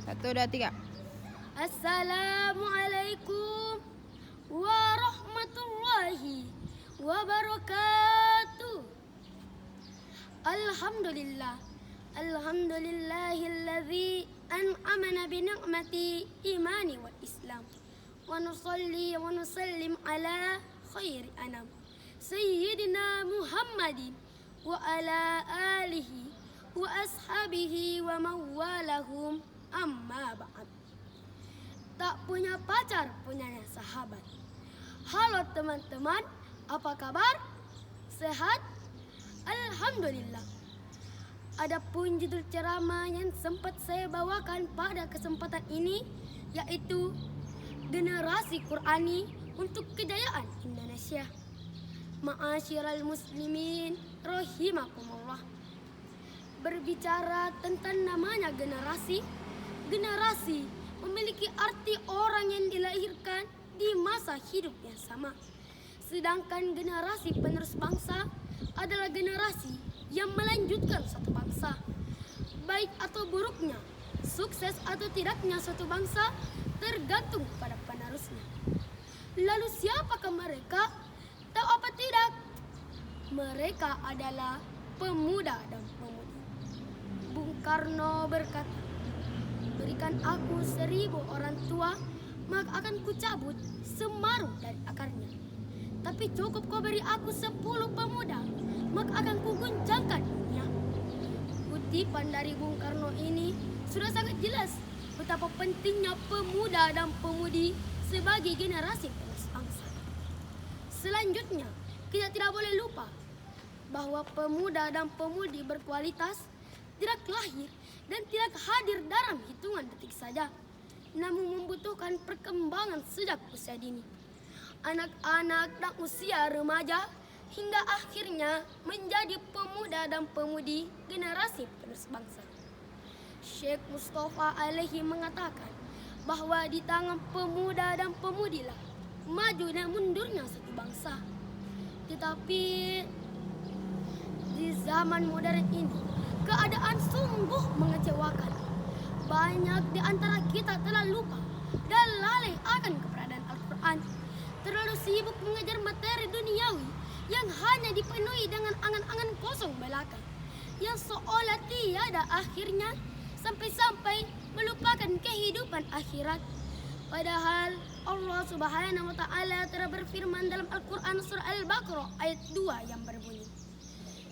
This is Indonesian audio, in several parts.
Satu, dua, tiga. Assalamualaikum warahmatullahi wabarakatuh. Alhamdulillah. Alhamdulillahilladzi an'amana bi ni'mati imani wal islam. Wa nusalli wa nusallim ala khairi anam Sayyidina Muhammadin wa ala alihi wa ashabihi wa mawalahum amma ba'd. Tak punya pacar, punyanya sahabat. Halo teman-teman, apa kabar? Sehat? Alhamdulillah. Adapun judul ceramah yang sempat saya bawakan pada kesempatan ini yaitu Generasi Qur'ani untuk Kejayaan Indonesia. Ma'asyiral muslimin rahimakumullah. Berbicara tentang namanya generasi memiliki arti orang yang dilahirkan di masa hidup yang sama. Sedangkan generasi penerus bangsa adalah generasi yang melanjutkan suatu bangsa. Baik atau buruknya, sukses atau tidaknya suatu bangsa tergantung pada penerusnya. Lalu siapakah mereka? Tahu apa tidak? Mereka adalah pemuda dan pemudi. Bung Karno berkata, berikan aku 1000 orang tua, maka akan kucabut semeru dari akarnya. Tapi cukup kau beri aku 10 pemuda, maka akan kuguncangkan dunia. Kutipan dari Bung Karno ini sudah sangat jelas betapa pentingnya pemuda dan pemudi sebagai generasi penerus bangsa. Selanjutnya, kita tidak boleh lupa bahwa pemuda dan pemudi berkualitas tidak lahir dan tidak hadir dalam hitungan detik saja, namun membutuhkan perkembangan sejak usia dini. Anak-anak dan usia remaja hingga akhirnya menjadi pemuda dan pemudi generasi penerus bangsa. Syekh Mustafa Alaihi mengatakan bahwa di tangan pemuda dan pemudilah maju dan mundurnya satu bangsa. Tetapi di zaman modern ini keadaan sungguh mengecewakan. Banyak di antara kita telah lupa dan lalai akan keberadaan Al-Quran. Terlalu sibuk mengejar materi duniawi yang hanya dipenuhi dengan angan-angan kosong belaka, yang seolah tiada akhirnya sampai-sampai melupakan kehidupan akhirat. Padahal Allah Subhanahu wa taala telah berfirman dalam Al-Quran surah Al-Baqarah ayat 2 yang berbunyi,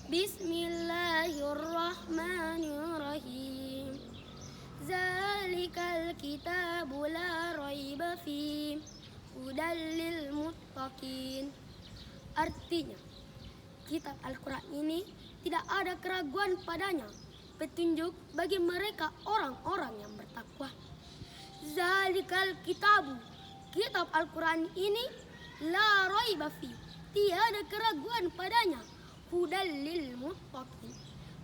Bismillahirrahmanirrahim. Zalikal kitabu la raiba fi hudal lil muttaqin. Artinya, kitab Al-Quran ini tidak ada keraguan padanya, petunjuk bagi mereka orang-orang yang bertakwa. Zalikal kitabu, kitab Al-Quran ini la raiba fi, tiada keraguan padanya, hudal lil muttaqin,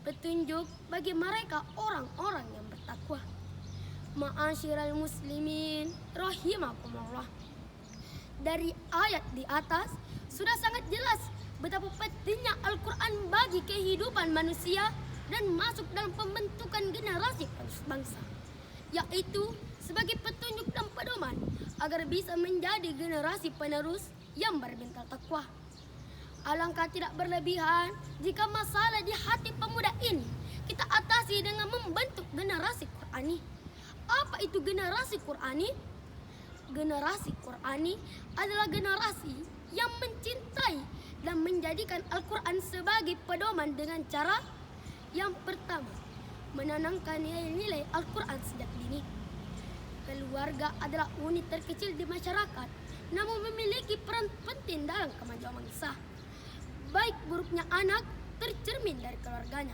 petunjuk bagi mereka orang-orang yang bertakwa. Ma'asyiral muslimin rahimakumullah. Dari ayat di atas sudah sangat jelas betapa pentingnya Al-Quran bagi kehidupan manusia dan masuk dalam pembentukan generasi penerus bangsa, yaitu sebagai petunjuk dan pedoman agar bisa menjadi generasi penerus yang bermental takwa. Alangkah tidak berlebihan jika masalah di hati pemuda ini kita atasi dengan membentuk generasi Qur'ani. Apa itu generasi Qur'ani? Generasi Qur'ani adalah generasi yang mencintai dan menjadikan Al-Quran sebagai pedoman dengan cara yang pertama, menanamkan nilai-nilai Al-Quran sejak dini. Keluarga adalah unit terkecil di masyarakat, namun memiliki peran penting dalam kemajuan bangsa. Baik buruknya anak tercermin dari keluarganya.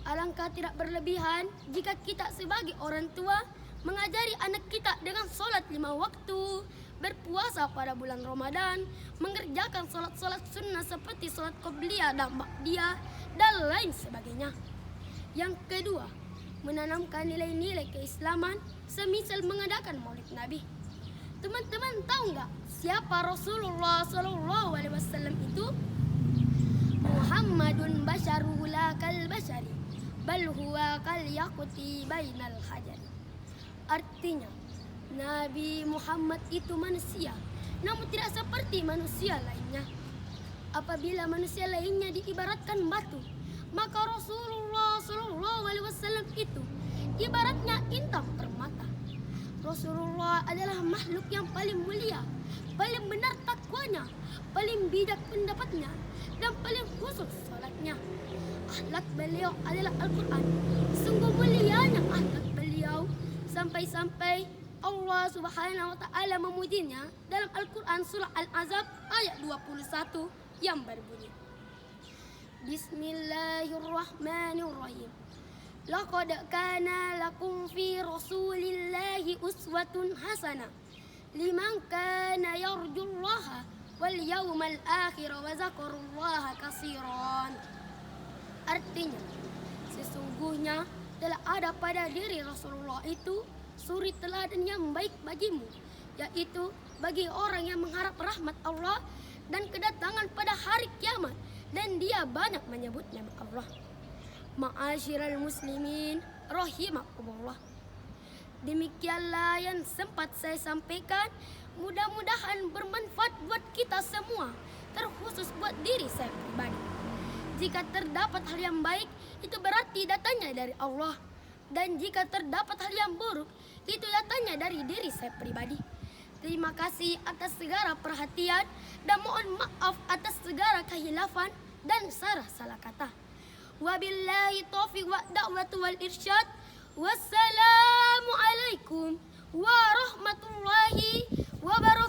Alangkah tidak berlebihan jika kita sebagai orang tua mengajari anak kita dengan sholat 5 waktu, berpuasa pada bulan Ramadan, mengerjakan sholat-sholat sunnah seperti sholat qobliyah dan ba'diyah, dan lain sebagainya. Yang kedua, menanamkan nilai-nilai keislaman semisal mengadakan maulid Nabi. Teman-teman tahu nggak siapa Rasulullah SAW itu? Muhammadun basyarul kal basyari, bal huwa kal yaquti bainal hajari. Artinya, Nabi Muhammad itu manusia, namun tidak seperti manusia lainnya. Apabila manusia lainnya diibaratkan batu, maka Rasulullah SAW itu ibaratnya intan permata. Rasulullah adalah makhluk yang paling mulia, paling benar takwanya, paling bijak pendapatnya, dan paling khusus salatnya. Akhlak beliau adalah Al-Quran. Sungguh mulianya akhlak beliau, sampai-sampai Allah Subhanahu wa taala memujinya dalam Al-Quran surah Al-Ahzab ayat 21 yang berbunyi, Bismillahirrahmanirrahim. Laqad kana lakum fi Rasulillahi uswatun hasanah liman kana yarjullaha wal yawmal akhir wa zakarullaha katsiran. Artinya, sesungguhnya telah ada pada diri Rasulullah itu suri teladan yang baik bagimu, yaitu bagi orang yang mengharap rahmat Allah dan kedatangan pada hari kiamat, dan dia banyak menyebut nama Allah. Ma'asyiral muslimin rahimakumullah. Demikianlah yang sempat saya sampaikan. Mudah-mudahan bermanfaat buat kita semua, terkhusus buat diri saya pribadi. Jika terdapat hal yang baik, itu berarti datangnya dari Allah. Dan jika terdapat hal yang buruk, itu datangnya dari diri saya pribadi. Terima kasih atas segala perhatian dan mohon maaf atas segala kehilafan dan salah kata. Wabillahi taufiq wa da'watu wal irsyad. Wassalamualaikum warahmatullahi wabarakatuh.